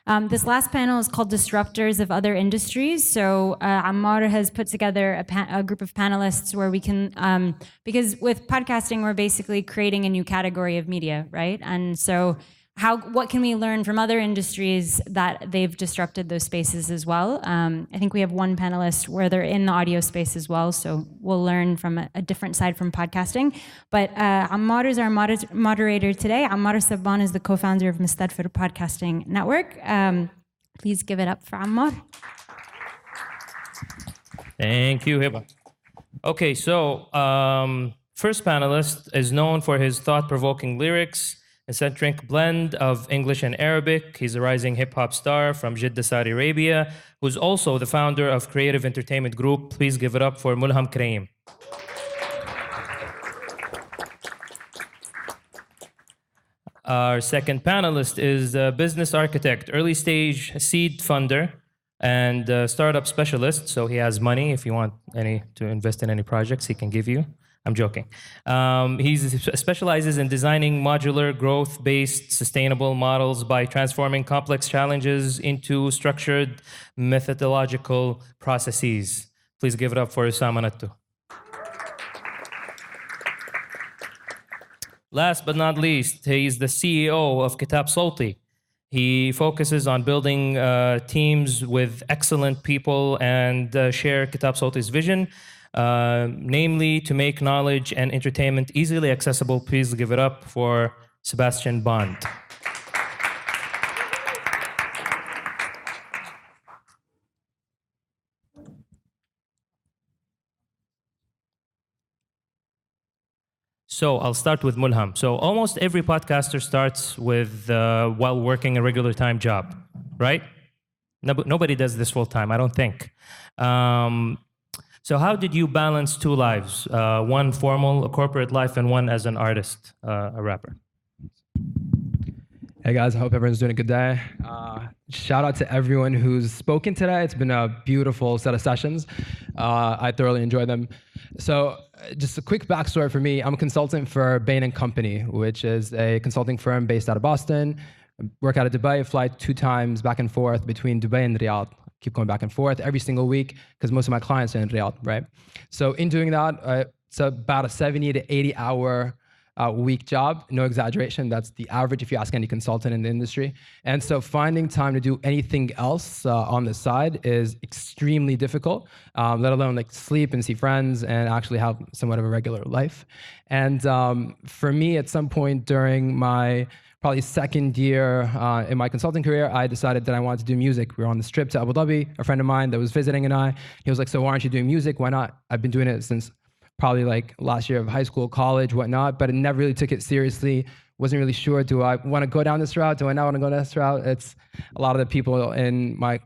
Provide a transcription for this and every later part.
This last panel is called Disruptors of Other Industries. So Ammar has put together a group of panelists where we can, because with podcasting, we're basically creating a new category of media, right? And so what can we learn from other industries that they've disrupted those spaces as well? I think we have one panelist where they're in the audio space as well, so we'll learn from a different side from podcasting. But Ammar is our moderator today. Ammar Sabban is the co-founder of Mustadfir Podcasting Network. Please give it up for Ammar. Thank you, Hiba. Okay, so first panelist is known for his thought-provoking lyrics, eccentric blend of English and Arabic. He's a rising hip-hop star from Jeddah, Saudi Arabia, who's also the founder of Kraytiv Entertainment Group. Please give it up for Molham Krayem. Our second panelist is a business architect, early-stage seed funder, and startup specialist. So he has money. If you want to invest in any projects, he can give you. I'm joking. He specializes in designing modular, growth-based, sustainable models by transforming complex challenges into structured, methodological processes. Please give it up for Osama Natto. Last but not least, he's the CEO of Kitab Salty. He focuses on building teams with excellent people and share Kitab Salty's vision. Namely, to make knowledge and entertainment easily accessible. Please give it up for Sebastian Bond. So I'll start with Molham. So almost every podcaster starts with while working a regular time job, right? Nobody does this full time, I don't think. So how did you balance two lives? One formal, a corporate life, and one as an artist, a rapper? Hey guys, I hope everyone's doing a good day. Shout out to everyone who's spoken today. It's been a beautiful set of sessions. I thoroughly enjoyed them. So just a quick backstory for me. I'm a consultant for Bain & Company, which is a consulting firm based out of Boston. I work out of Dubai, fly 2 times back and forth between Dubai and Riyadh. Keep going back and forth every single week because most of my clients are in Riyadh, right? So in doing that, it's about a 70 to 80 hour week job, no exaggeration. That's the average if you ask any consultant in the industry. And so finding time to do anything else on the side is extremely difficult, let alone like sleep and see friends and actually have somewhat of a regular life. And for me, at some point during my probably second year in my consulting career, I decided that I wanted to do music. We were on this trip to Abu Dhabi, a friend of mine that was visiting and he was like, so why aren't you doing music? Why not? I've been doing it since probably like last year of high school, college, whatnot, but I never really took it seriously. Wasn't really sure, do I want to go down this route? Do I not want to go down this route? It's a lot of the people in my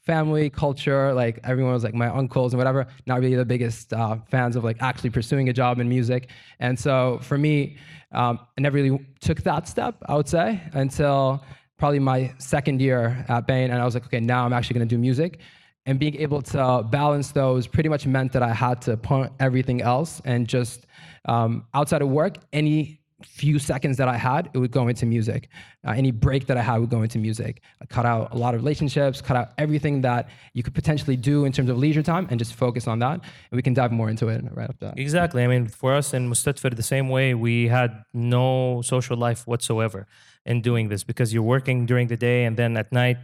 family, culture, like everyone was like my uncles and whatever, not really the biggest fans of like actually pursuing a job in music. And so for me, I never really took that step, I would say, until probably my second year at Bain. And I was like, okay, now I'm actually going to do music. And being able to balance those pretty much meant that I had to punt everything else and just outside of work, any few seconds that I had, it would go into music. Any break that I had would go into music. I cut out a lot of relationships, cut out everything that you could potentially do in terms of leisure time and just focus on that. And we can dive more into it right after that. Exactly. I mean, for us in Mustadfir, the same way, we had no social life whatsoever in doing this because you're working during the day and then at night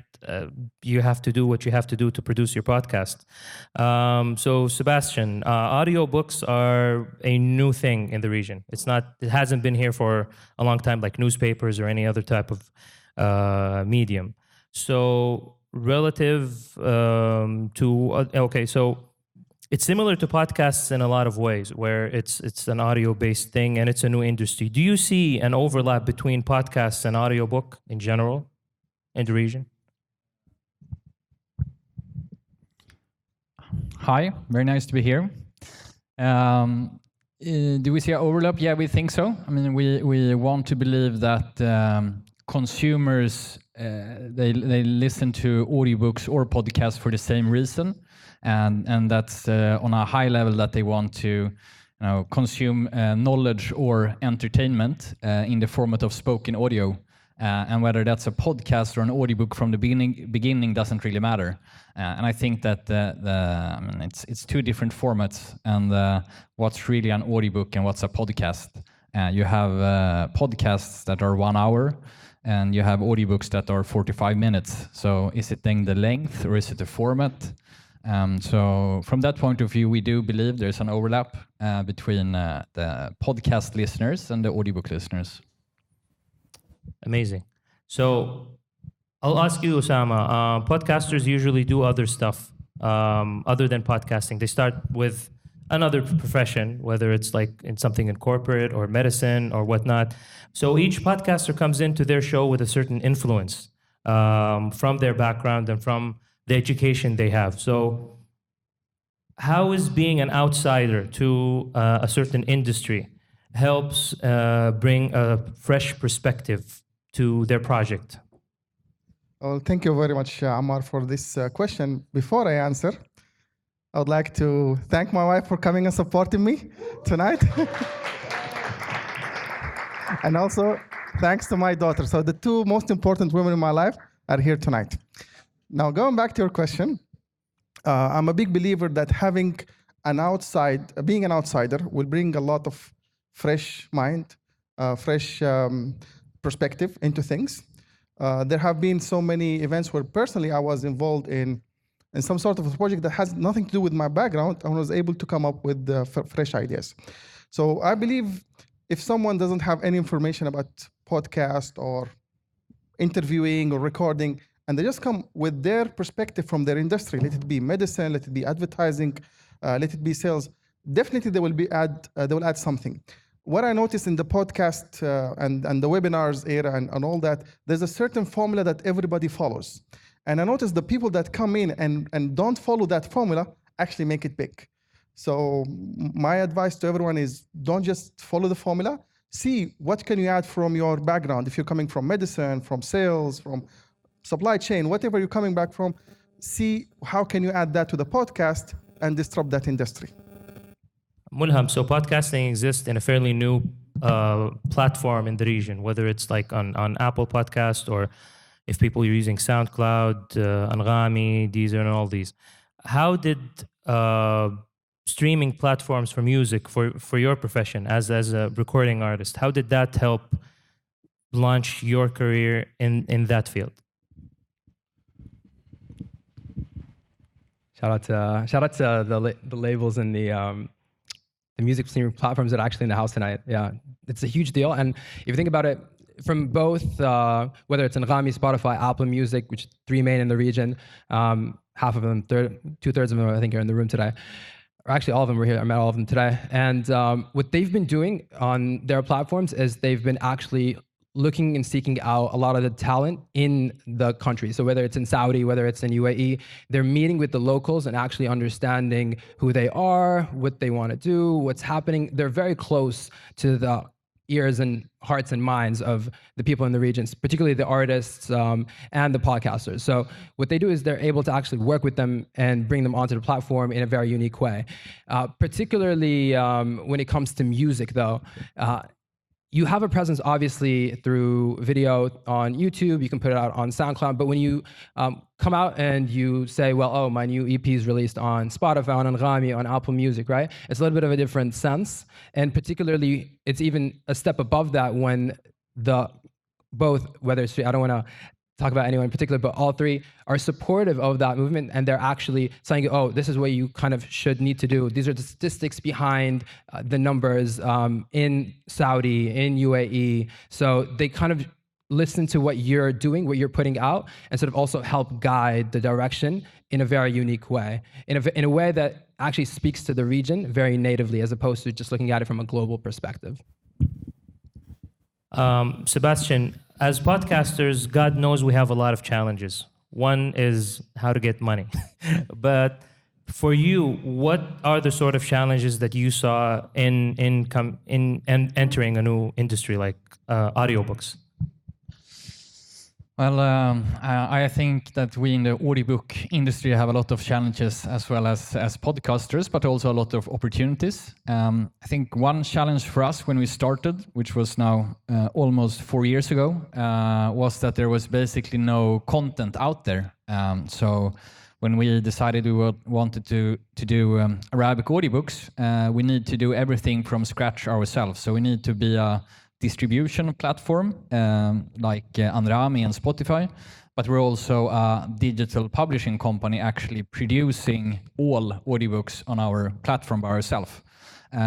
you have to do what you have to do to produce your podcast. So Sebastian, audiobooks are a new thing in the region. It hasn't been here for a long time like newspapers or any other type of medium. So relative so it's similar to podcasts in a lot of ways, where it's an audio-based thing and it's a new industry. Do you see an overlap between podcasts and audiobook in general in the region? Hi, very nice to be here. Do we see an overlap? Yeah, we think so. I mean, we want to believe that consumers, they listen to audiobooks or podcasts for the same reason. And that's on a high level that they want to consume knowledge or entertainment in the format of spoken audio. and whether that's a podcast or an audiobook from the beginning doesn't really matter. And I think that I mean, it's two different formats, and what's really an audiobook and what's a podcast. You have podcasts that are 1 hour, and you have audiobooks that are 45 minutes. So is it then the length or is it the format? So from that point of view, we do believe there's an overlap between the podcast listeners and the audiobook listeners. Amazing. So I'll ask you, Osama, podcasters usually do other stuff other than podcasting. They start with another profession, whether it's like in something in corporate or medicine or whatnot. So each podcaster comes into their show with a certain influence from their background and from the education they have. So how is being an outsider to a certain industry helps bring a fresh perspective to their project? Well, thank you very much, Ammar, for this question. Before I answer, I would like to thank my wife for coming and supporting me tonight. And also, thanks to my daughter. So the two most important women in my life are here tonight. Now, going back to your question, I'm a big believer that being an outsider will bring a lot of fresh mind, fresh perspective into things. There have been so many events where personally I was involved in some sort of a project that has nothing to do with my background, and was able to come up with fresh ideas. So I believe if someone doesn't have any information about podcast or interviewing or recording, and they just come with their perspective from their industry, let it be medicine, let it be advertising, let it be sales, definitely they will add something. What I noticed in the podcast and the webinars era and all that, there's a certain formula that everybody follows. And I noticed the people that come in and don't follow that formula actually make it big. So my advice to everyone is don't just follow the formula. See what can you add from your background. If you're coming from medicine, from sales, from supply chain, whatever you're coming back from, see how can you add that to the podcast and disrupt that industry. Molham, so podcasting exists in a fairly new platform in the region, whether it's like on Apple Podcast or if people are using SoundCloud, Anghami, Deezer, and all these. How did streaming platforms for music, for your profession as a recording artist, how did that help launch your career in that field? Shout out to the labels and the music streaming platforms that are actually in the house tonight. Yeah, it's a huge deal. And if you think about it, from both, whether it's Anghami, Spotify, Apple Music, which 3 main in the region, half of them, 2/3 of them, I think, are in the room today. Or actually, all of them were here. I met all of them today. And what they've been doing on their platforms is they've been actually looking and seeking out a lot of the talent in the country. So whether it's in Saudi, whether it's in UAE, they're meeting with the locals and actually understanding who they are, what they want to do, what's happening. They're very close to the ears and hearts and minds of the people in the regions, particularly the artists and the podcasters. So what they do is they're able to actually work with them and bring them onto the platform in a very unique way. Particularly when it comes to music, though, you have a presence, obviously, through video on YouTube. You can put it out on SoundCloud. But when you come out and you say, well, oh, my new EP is released on Spotify, on Anghami, on Apple Music, right? It's a little bit of a different sense. And particularly, it's even a step above that when whether it's, I don't want to talk about anyone in particular, but all three are supportive of that movement, and they're actually saying, oh, this is what you kind of should need to do. These are the statistics behind the numbers in Saudi, in UAE. So they kind of listen to what you're doing, what you're putting out, and sort of also help guide the direction in a very unique way, in a way that actually speaks to the region very natively, as opposed to just looking at it from a global perspective. Sebastian, as podcasters, God knows we have a lot of challenges. One is how to get money. But for you, what are the sort of challenges that you saw in entering a new industry like audiobooks? Well, I think that we in the audiobook industry have a lot of challenges as well as podcasters, but also a lot of opportunities. I think one challenge for us when we started, which was now almost 4 years ago, was that there was basically no content out there. So when we decided we wanted to do Arabic audiobooks, we need to do everything from scratch ourselves. So we need to be a distribution platform like Anrami and Spotify, but we're also a digital publishing company actually producing all audiobooks on our platform by ourselves,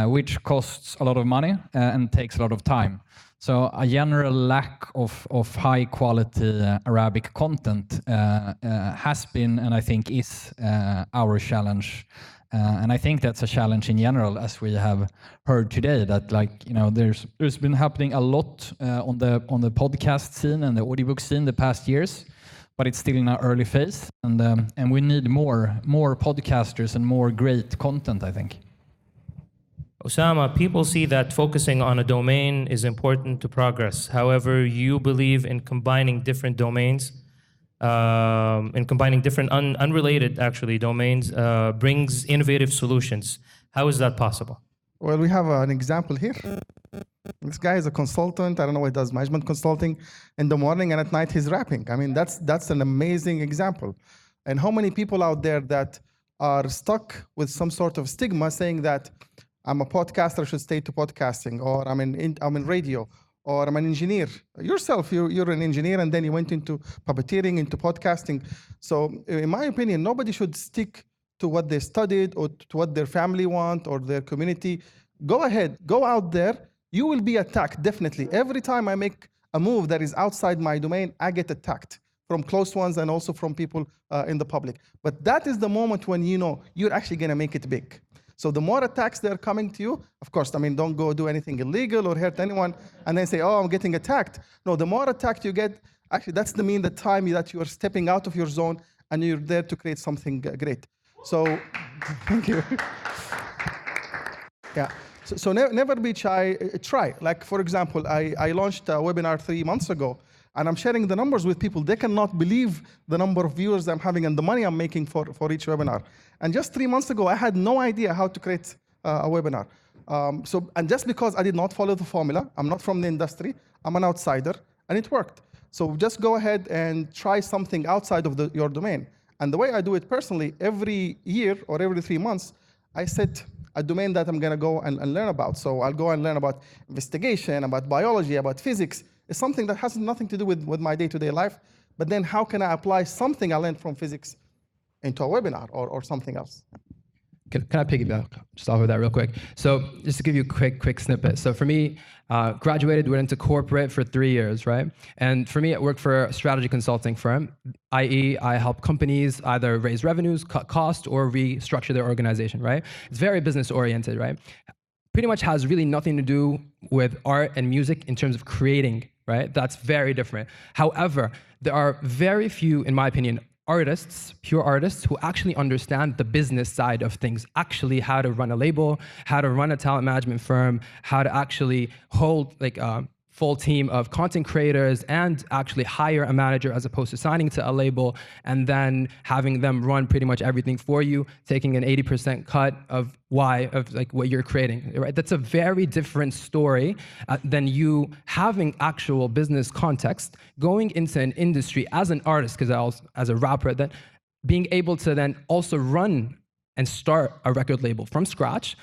which costs a lot of money and takes a lot of time. So a general lack of high quality Arabic content has been, and I think is, our challenge. And I think that's a challenge in general, as we have heard today, that there's been happening a lot on the podcast scene and the audiobook scene the past years, but it's still in an early phase, and we need more podcasters and more great content, I think. Osama, people see that focusing on a domain is important to progress. However, you believe in combining different domains, in combining different unrelated, actually, domains, brings innovative solutions. How is that possible? Well, we have an example here. This guy is a consultant. I don't know what he does, management consulting. In the morning and at night, he's rapping. I mean, that's an amazing example. And how many people out there that are stuck with some sort of stigma saying that I'm a podcaster, I should stay to podcasting, or I'm in radio, or I'm an engineer. Yourself, you're an engineer, and then you went into puppeteering, into podcasting. So in my opinion, nobody should stick to what they studied or to what their family want or their community. Go ahead, go out there. You will be attacked, definitely. Every time I make a move that is outside my domain, I get attacked from close ones and also from people in the public. But that is the moment when you know you're actually gonna make it big. So the more attacks that are coming to you, of course, I mean, don't go do anything illegal or hurt anyone and then say, oh, I'm getting attacked. No, the more attacked you get, actually, that's the time that you are stepping out of your zone and you're there to create something great. So, thank you. Yeah. So never be shy, try. Like, for example, I launched a webinar 3 months ago, and I'm sharing the numbers with people. They cannot believe the number of viewers I'm having and the money I'm making for each webinar. And just 3 months ago, I had no idea how to create a webinar. And just because I did not follow the formula, I'm not from the industry, I'm an outsider, and it worked. So just go ahead and try something outside of your domain. And the way I do it personally, every year or every 3 months, I set a domain that I'm gonna go and learn about. So I'll go and learn about investigation, about biology, about physics. It's something that has nothing to do with my day-to-day life, but then how can I apply something I learned from physics into a webinar or something else? Can I piggyback just off of that real quick? So just to give you a quick snippet. So for me, graduated, went into corporate for 3 years, right? And for me, I worked for a strategy consulting firm, i.e. I help companies either raise revenues, cut costs, or restructure their organization, right? It's very business oriented, right? Pretty much has really nothing to do with art and music in terms of creating, right? That's very different. However, there are very few, in my opinion, artists, pure artists, who actually understand the business side of things, actually how to run a label, how to run a talent management firm, how to actually hold like a full team of content creators and actually hire a manager as opposed to signing to a label and then having them run pretty much everything for you, taking an 80% cut of what you're creating, right? That's a very different story than you having actual business context, going into an industry as an artist, because as a rapper, then being able to then also run and start a record label from scratch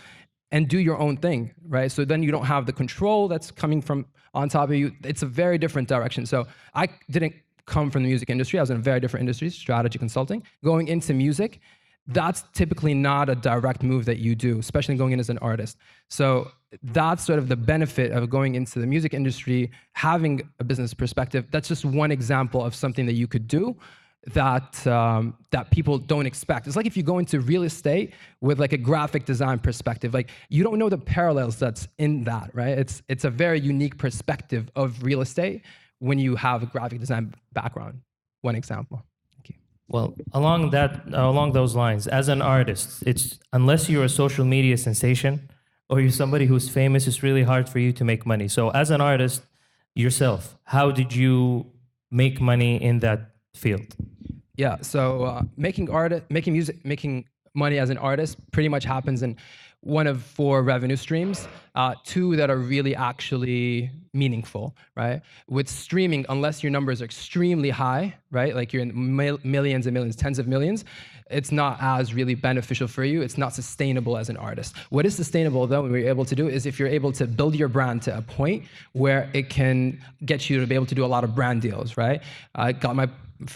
and do your own thing, right? So then you don't have the control that's coming from on top of you. It's a very different direction. So I didn't come from the music industry. I was in a very different industry, strategy consulting. Going into music, that's typically not a direct move that you do, especially going in as an artist. So that's sort of the benefit of going into the music industry, having a business perspective. That's just one example of something that you could do that people don't expect. It's like if you go into real estate with like a graphic design perspective, like you don't know the parallels that's in that, right? It's a very unique perspective of real estate when you have a graphic design background. One example. Thank you. Well, along those lines, as an artist, it's unless you're a social media sensation or you're somebody who's famous, it's really hard for you to make money. So as an artist yourself, how did you make money in that field? Yeah, so making music, making money as an artist pretty much happens in one of 4 revenue streams, 2 that are really actually meaningful, right? With streaming, unless your numbers are extremely high, right? Like you're in millions and millions, tens of millions, it's not as really beneficial for you. It's not sustainable as an artist. What is sustainable though, and we're able to do, is if you're able to build your brand to a point where it can get you to be able to do a lot of brand deals, right? I got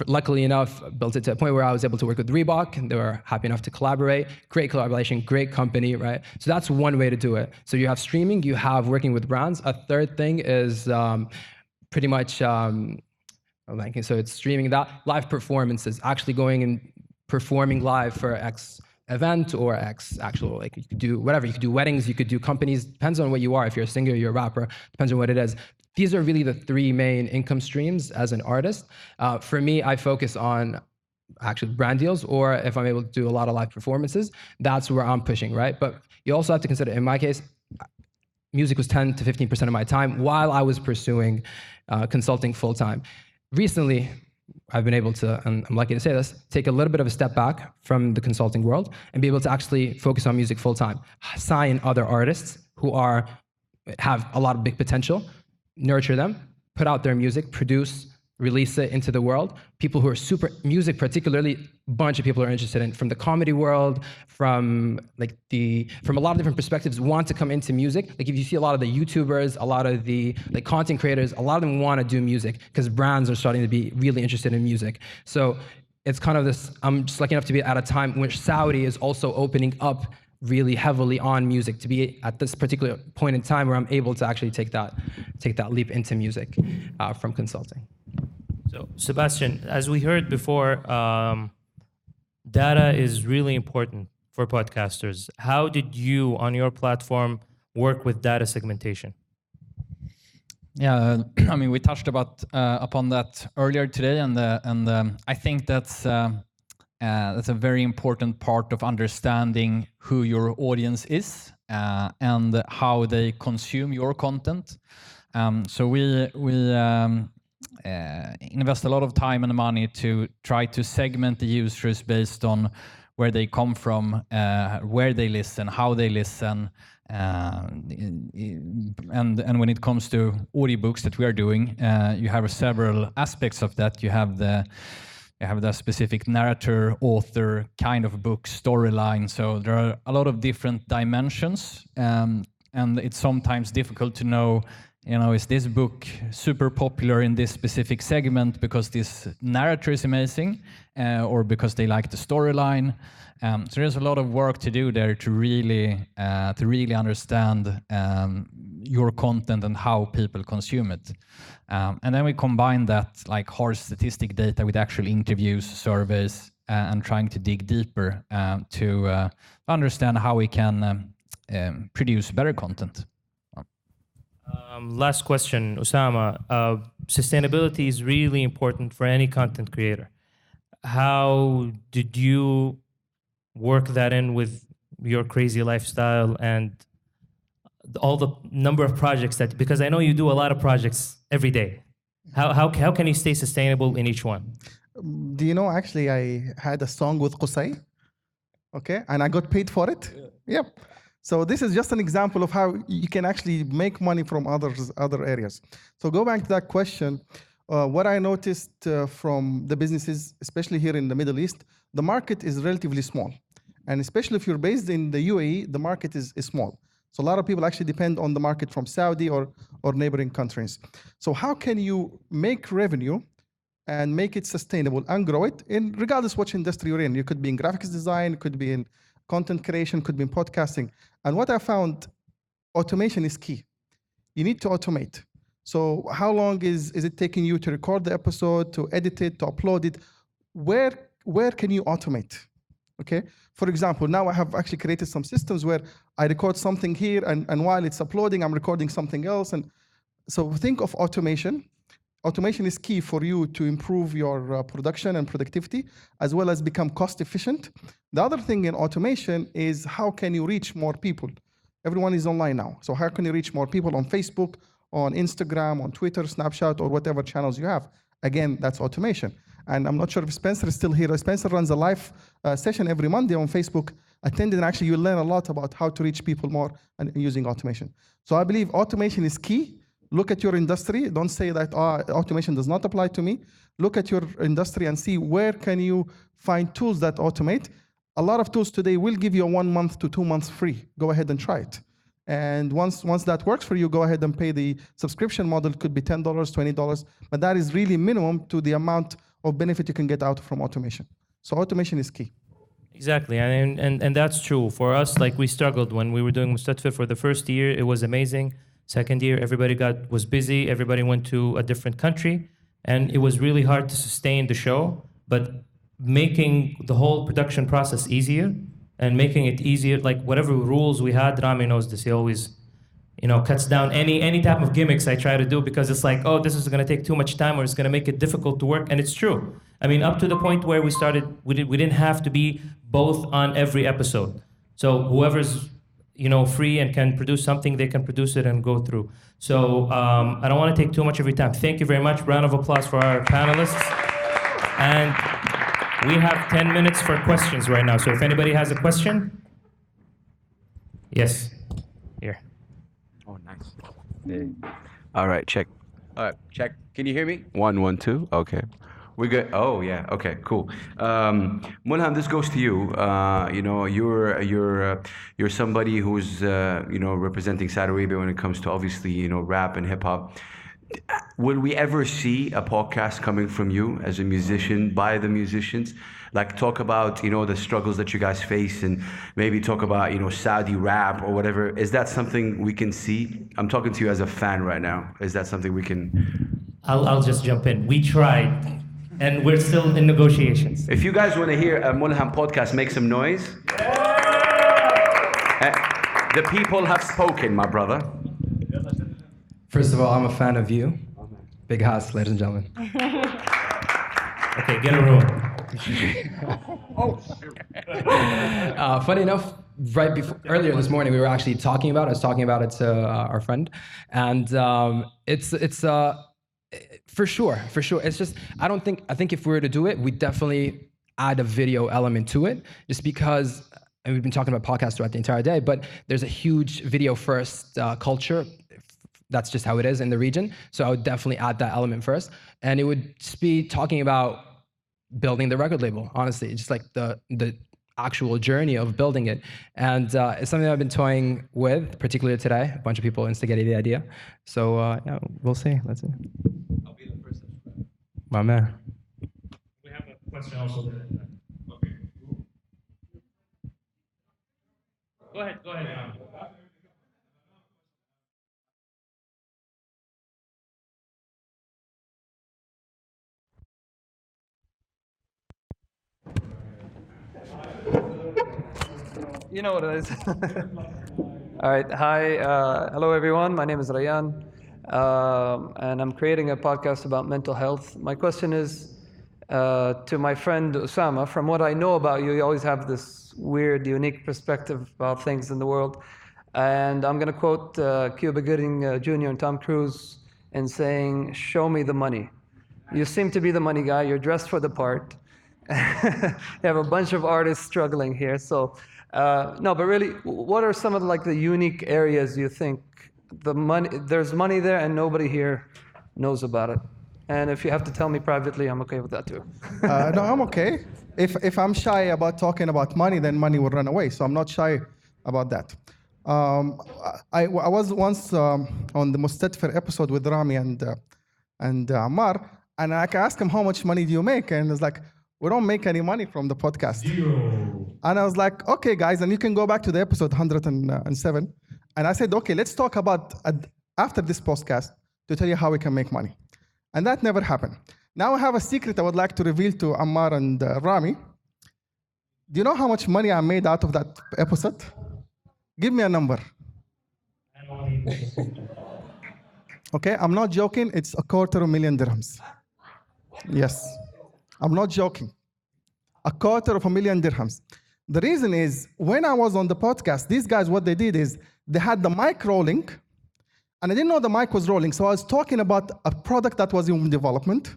luckily enough, built it to a point where I was able to work with Reebok, and they were happy enough to collaborate. Great collaboration, great company, right? So that's one way to do it. So you have streaming, you have working with brands. A third thing is pretty much, so it's streaming that, live performances, actually going and performing live for X event or X actual, like you could do whatever, you could do weddings, you could do companies, depends on what you are. If you're a singer, you're a rapper, depends on what it is. These are really the 3 main income streams as an artist. For me, I focus on actually brand deals, or if I'm able to do a lot of live performances, that's where I'm pushing, right? But you also have to consider, in my case, music was 10 to 15% of my time while I was pursuing consulting full-time. Recently, I've been able to, and I'm lucky to say this, take a little bit of a step back from the consulting world and be able to actually focus on music full-time, sign other artists who have a lot of big potential, nurture them, put out their music, produce, release it into the world. People who are super music, particularly, a bunch of people are interested in, from the comedy world, from a lot of different perspectives, want to come into music. Like if you see a lot of the YouTubers, a lot of the content creators, a lot of them want to do music because brands are starting to be really interested in music. So it's kind of this, I'm just lucky enough to be at a time in which Saudi is also opening up really heavily on music, to be at this particular point in time where I'm able to actually take that leap into music from consulting. So, Sebastian, as we heard before, data is really important for podcasters. How did you, on your platform, work with data segmentation? Yeah, I mean, we touched upon that earlier today, and I think that's a very important part of understanding who your audience is and how they consume your content. So we invest a lot of time and money to try to segment the users based on where they come from, where they listen, how they listen, and when it comes to audiobooks that we are doing, you have several aspects of that. You have the specific narrator, author, kind of book, storyline. So there are a lot of different dimensions, and it's sometimes difficult to know, is this book super popular in this specific segment because this narrator is amazing, or because they like the storyline? So there's a lot of work to do there to really understand your content and how people consume it. And then we combine that like hard statistic data with actual interviews, surveys, and trying to dig deeper to understand how we can produce better content. Last question, Osama. Sustainability is really important for any content creator. How did you work that in with your crazy lifestyle and all the number of projects because I know you do a lot of projects every day. How can you stay sustainable in each one? Do you know, actually, I had a song with Qusay, okay, and I got paid for it. Yeah. Yep. So this is just an example of how you can actually make money from other areas. So go back to that question. What I noticed from the businesses, especially here in the Middle East, the market is relatively small. And especially if you're based in the UAE, the market is small. So a lot of people actually depend on the market from Saudi or neighboring countries. So how can you make revenue and make it sustainable and grow it regardless which industry you're in? You could be in graphics design, could be in content creation, could be in podcasting. And what I found, automation is key. You need to automate. So how long is it taking you to record the episode, to edit it, to upload it? Where can you automate? Okay. For example, now I have actually created some systems where I record something here, and while it's uploading, I'm recording something else. And so think of automation. Automation is key for you to improve your production and productivity, as well as become cost efficient. The other thing in automation is how can you reach more people? Everyone is online now. So how can you reach more people on Facebook, on Instagram, on Twitter, Snapchat, or whatever channels you have? Again, that's automation. And I'm not sure if Spencer is still here. Spencer runs a live session every Monday on Facebook. Attend it, and actually you'll learn a lot about how to reach people more and using automation. So I believe automation is key. Look at your industry. Don't say that automation does not apply to me. Look at your industry and see where can you find tools that automate. A lot of tools today will give you a 1 month to 2 months free. Go ahead and try it. And once that works for you, go ahead and pay the subscription model. It could be $10, $20, but that is really minimum to the amount of benefit you can get out from automation. So automation is key. Exactly, and that's true. For us, like we struggled when we were doing Mustatfir for the first year, it was amazing. Second year, everybody was busy, everybody went to a different country, and it was really hard to sustain the show, but making the whole production process easier and making it easier, like whatever rules we had, Rami knows this, he always, cuts down any type of gimmicks I try to do because it's like, oh, this is gonna take too much time or it's gonna make it difficult to work, and it's true. I mean, up to the point where we started, we didn't have to be both on every episode. So whoever's free and can produce something, they can produce it and go through. So I don't want to take too much of your time. Thank you very much. Round of applause for our panelists. And we have 10 minutes for questions right now. So if anybody has a question, yes, here. Oh, nice. Yeah. All right, check. All right, check. Can you hear me? 1, 1, 2. Okay. We're good. Oh yeah. Okay. Cool. Molham, this goes to you. You're somebody who's representing Saudi Arabia when it comes to obviously rap and hip hop. Will we ever see a podcast coming from you as a musician by the musicians? Like talk about the struggles that you guys face and maybe talk about Saudi rap or whatever. Is that something we can see? I'm talking to you as a fan right now. Is that something we can? I'll just jump in. We tried. And we're still in negotiations. If you guys want to hear a Molham podcast, make some noise. The people have spoken, my brother. First of all, I'm a fan of you. Big house, ladies and gentlemen. Okay, get a room. Funny enough, earlier this morning, I was talking about it to our friend, and it's for sure. It's just, I think if we were to do it, we'd definitely add a video element to it, just because, and we've been talking about podcasts throughout the entire day, but there's a huge video first culture. That's just how it is in the region. So I would definitely add that element first. And it would just be talking about building the record label, honestly, just like the actual journey of building it. And it's something that I've been toying with, particularly today. A bunch of people instigated the idea. So yeah, we'll see. Let's see. I'll be the first. My man. We have a question also there. Okay. Go ahead. You know what it is. All right. Hi. Hello, everyone. My name is Rayan, and I'm creating a podcast about mental health. My question is to my friend Osama. From what I know about you, you always have this weird, unique perspective about things in the world. And I'm going to quote Cuba Gooding Jr. and Tom Cruise in saying, "Show me the money." You seem to be the money guy. You're dressed for the part. You have a bunch of artists struggling here. So. No, but really, what are some of the unique areas you think there's money there and nobody here knows about it? And if you have to tell me privately, I'm okay with that too. No, I'm okay. If I'm shy about talking about money, then money will run away. So I'm not shy about that. I was once on the Mustatfir episode with Rami and Ammar, and I asked him, how much money do you make? And it's like, we don't make any money from the podcast. Zero. And I was like, okay, guys, and you can go back to the episode 107. And I said, okay, let's talk about after this podcast to tell you how we can make money. And that never happened. Now I have a secret I would like to reveal to Ammar and Rami. Do you know how much money I made out of that episode? Give me a number. Okay, I'm not joking. It's 250,000 dirhams. Yes. I'm not joking. 250,000 dirhams. The reason is, when I was on the podcast, these guys, what they did is, they had the mic rolling, and I didn't know the mic was rolling, so I was talking about a product that was in development,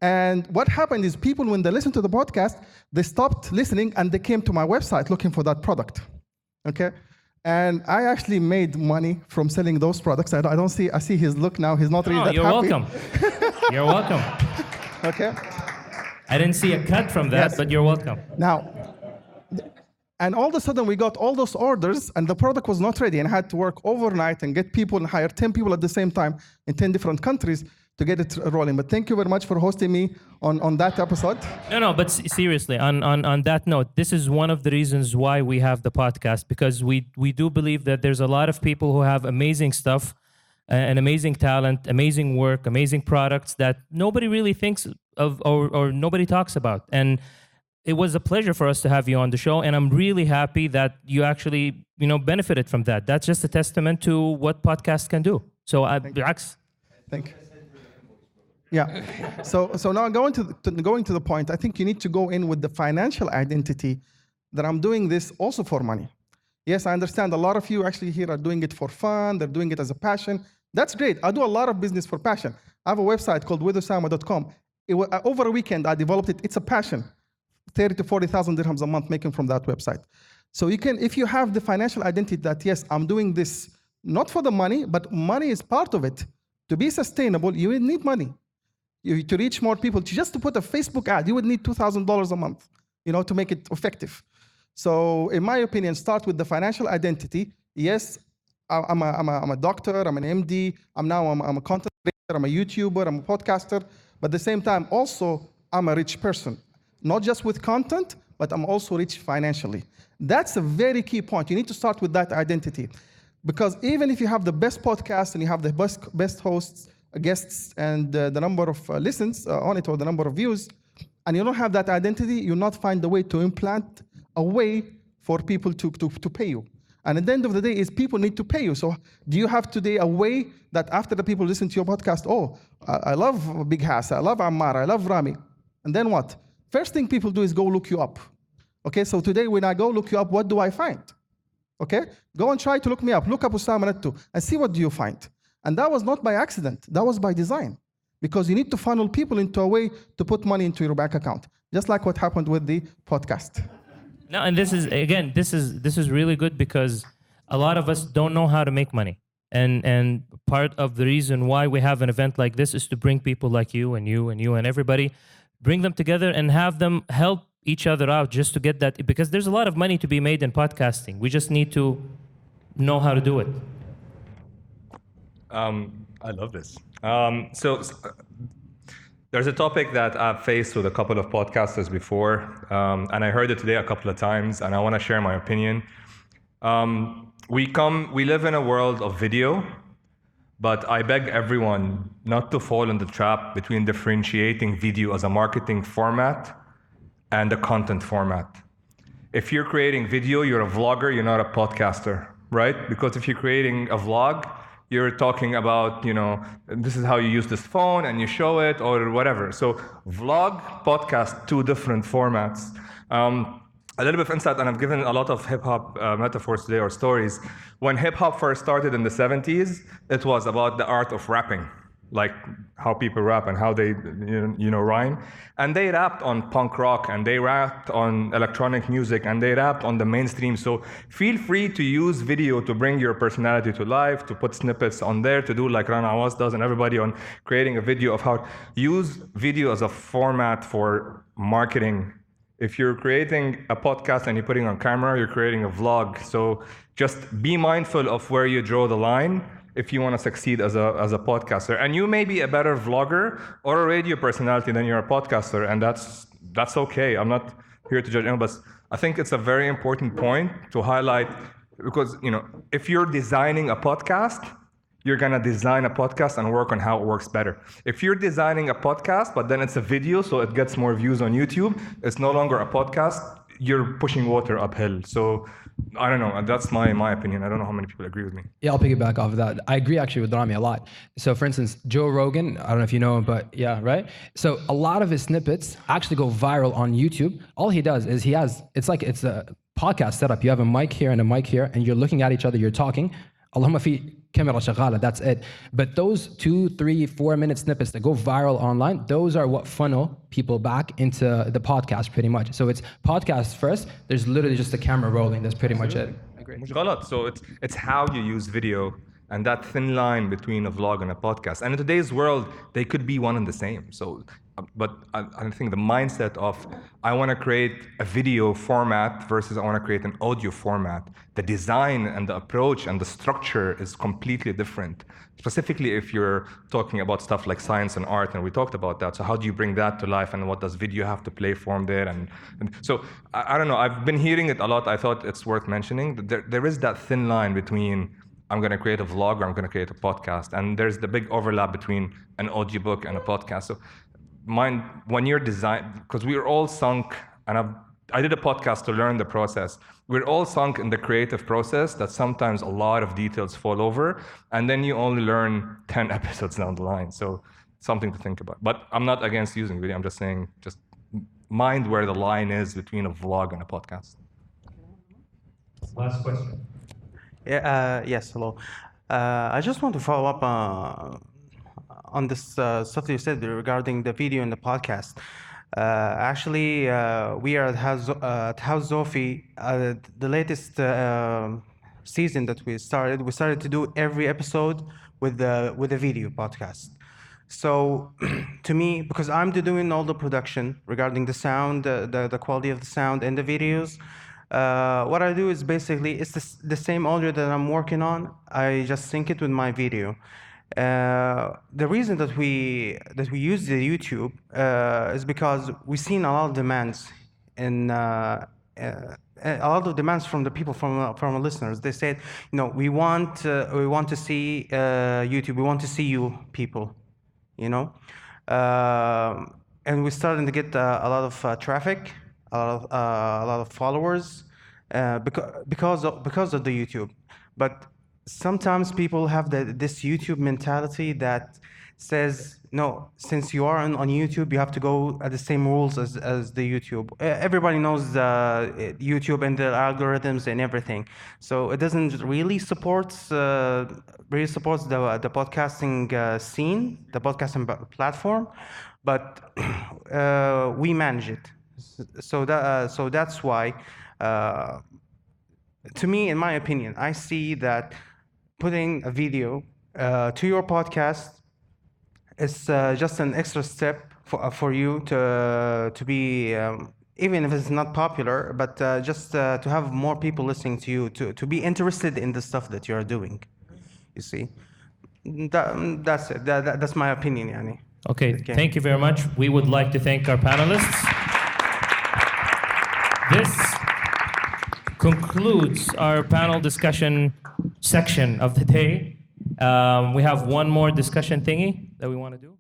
And what happened is people, when they listened to the podcast, they stopped listening and they came to my website looking for that product, okay? And I actually made money from selling those products. I see his look now, he's not really that you're happy. welcome. You're welcome. Okay? I didn't see a cut from that, Yes. but you're welcome. Now, and all of a sudden we got all those orders and the product was not ready and I had to work overnight and get people and hire 10 people at the same time in 10 different countries to get it rolling. But thank you very much for hosting me on that episode. No, but seriously, on that note, this is one of the reasons why we have the podcast, because we do believe that there's a lot of people who have amazing stuff, and amazing talent, amazing work, amazing products that nobody really thinks of or nobody talks about. And it was a pleasure for us to have you on the show, and I'm really happy that you actually, benefited from that. That's just a testament to what podcasts can do. So, بالعكس. Thank you. Yeah. So now going to the point, I think you need to go in with the financial identity that I'm doing this also for money. Yes, I understand a lot of you actually here are doing it for fun. They're doing it as a passion. That's great. I do a lot of business for passion. I have a website called withosama.com. Over a weekend, I developed it. It's a passion. 30 to 40,000 dirhams a month making from that website. So you can, if you have the financial identity that, yes, I'm doing this not for the money, but money is part of it. To be sustainable, you need money. To reach more people, just to put a Facebook ad, you would need $2,000 a month, to make it effective. So in my opinion, start with the financial identity. Yes, I'm a doctor, I'm an MD, I'm a content creator, I'm a YouTuber, I'm a podcaster, but at the same time, also, I'm a rich person. Not just with content, but I'm also rich financially. That's a very key point. You need to start with that identity. Because even if you have the best podcast and you have the best hosts, guests, and the number of listens on it or the number of views, and you don't have that identity, you'll not find a way to implant a way for people to pay you. And at the end of the day, is people need to pay you. So do you have today a way that after the people listen to your podcast, I love Big Hass, I love Ammar, I love Rami, and then what? First thing people do is go look you up. Okay, so today when I go look you up, what do I find? Okay, go and try to look me up. Look up Osama Natto and see what do you find. And that was not by accident. That was by design. Because you need to funnel people into a way to put money into your bank account. Just like what happened with the podcast. No, and this is really good because a lot of us don't know how to make money. And part of the reason why we have an event like this is to bring people like you and everybody, bring them together and have them help each other out just to get that, because there's a lot of money to be made in podcasting. We just need to know how to do it. I love this. So there's a topic that I've faced with a couple of podcasters before, and I heard it today a couple of times, and I want to share my opinion. We live in a world of video, but I beg everyone not to fall in the trap between differentiating video as a marketing format and a content format. If you're creating video, you're a vlogger, you're not a podcaster, right? Because if you're creating a vlog, you're talking about, this is how you use this phone and you show it or whatever. So vlog, podcast, two different formats. A little bit of insight, and I've given a lot of hip-hop metaphors today or stories. When hip-hop first started in the 70s, it was about the art of rapping, like how people rap and how they rhyme. And they rapped on punk rock, and they rapped on electronic music, and they rapped on the mainstream. So feel free to use video to bring your personality to life, to put snippets on there, to do like Rana Awaz does and everybody on creating a video of how use video as a format for marketing. If you're creating a podcast and you're putting on camera, you're creating a vlog. So just be mindful of where you draw the line if you want to succeed as a podcaster. And you may be a better vlogger or a radio personality than you're a podcaster, and that's okay. I'm not here to judge anyone, but I think it's a very important point to highlight, because if you're designing a podcast, you're gonna design a podcast and work on how it works better. If you're designing a podcast, but then it's a video, so it gets more views on YouTube, it's no longer a podcast, you're pushing water uphill. So I don't know, that's my opinion. I don't know how many people agree with me. Yeah, I'll piggyback off of that. I agree actually with Rami a lot. So for instance, Joe Rogan, I don't know if you know him, but yeah, right? So a lot of his snippets actually go viral on YouTube. All he does is it's a podcast setup. You have a mic here and a mic here, and you're looking at each other, you're talking. Allahumma fi camera shagala, that's it. But those 2, 3, 4 minute snippets that go viral online, those are what funnel people back into the podcast pretty much. So it's podcast first, there's literally just the camera rolling, that's pretty much it. مش غلط. So it's how you use video and that thin line between a vlog and a podcast. And in today's world, they could be one and the same. So, but I think the mindset of I want to create a video format versus I want to create an audio format, the design and the approach and the structure is completely different. Specifically if you're talking about stuff like science and art, and we talked about that. So how do you bring that to life, and what does video have to play from there? And so I don't know, I've been hearing it a lot. I thought it's worth mentioning that there is that thin line between I'm going to create a vlog or I'm going to create a podcast. And there's the big overlap between an audiobook and a podcast. So when you're because we're all sunk, and I did a podcast to learn the process. We're all sunk in the creative process that sometimes a lot of details fall over, and then you only learn 10 episodes down the line. So something to think about. But I'm not against using video. I'm just saying, just mind where the line is between a vlog and a podcast. Last question. Yes, hello. I just want to follow up on this stuff that you said regarding the video and the podcast. Actually, we are at House Zofi, the latest season that we started to do every episode with a video podcast. So to me, because I'm doing all the production regarding the sound, the quality of the sound and the videos, what I do is basically, it's the same audio that I'm working on. I just sync it with my video. The reason that we use the YouTube is because we've seen a lot of demands, and a lot of demands from the people, from our listeners. They said, you know, we want to see YouTube. We want to see you people, you know. And we're starting to get a lot of traffic, a lot of followers because of the YouTube. But sometimes people have this YouTube mentality that says, no, since you are on YouTube, you have to go at the same rules as the YouTube. Everybody knows YouTube and the algorithms and everything. So it doesn't really supports the podcasting scene, the podcasting platform, but we manage it. So that's why, to me, in my opinion, I see that putting a video to your podcast is just an extra step for you to be, even if it's not popular, but just to have more people listening to you, to be interested in the stuff that you're doing. You see, that's it. That's my opinion, Yani. Okay, thank you very much. We would like to thank our panelists. This concludes our panel discussion section of the day. We have one more discussion thingy that we want to do.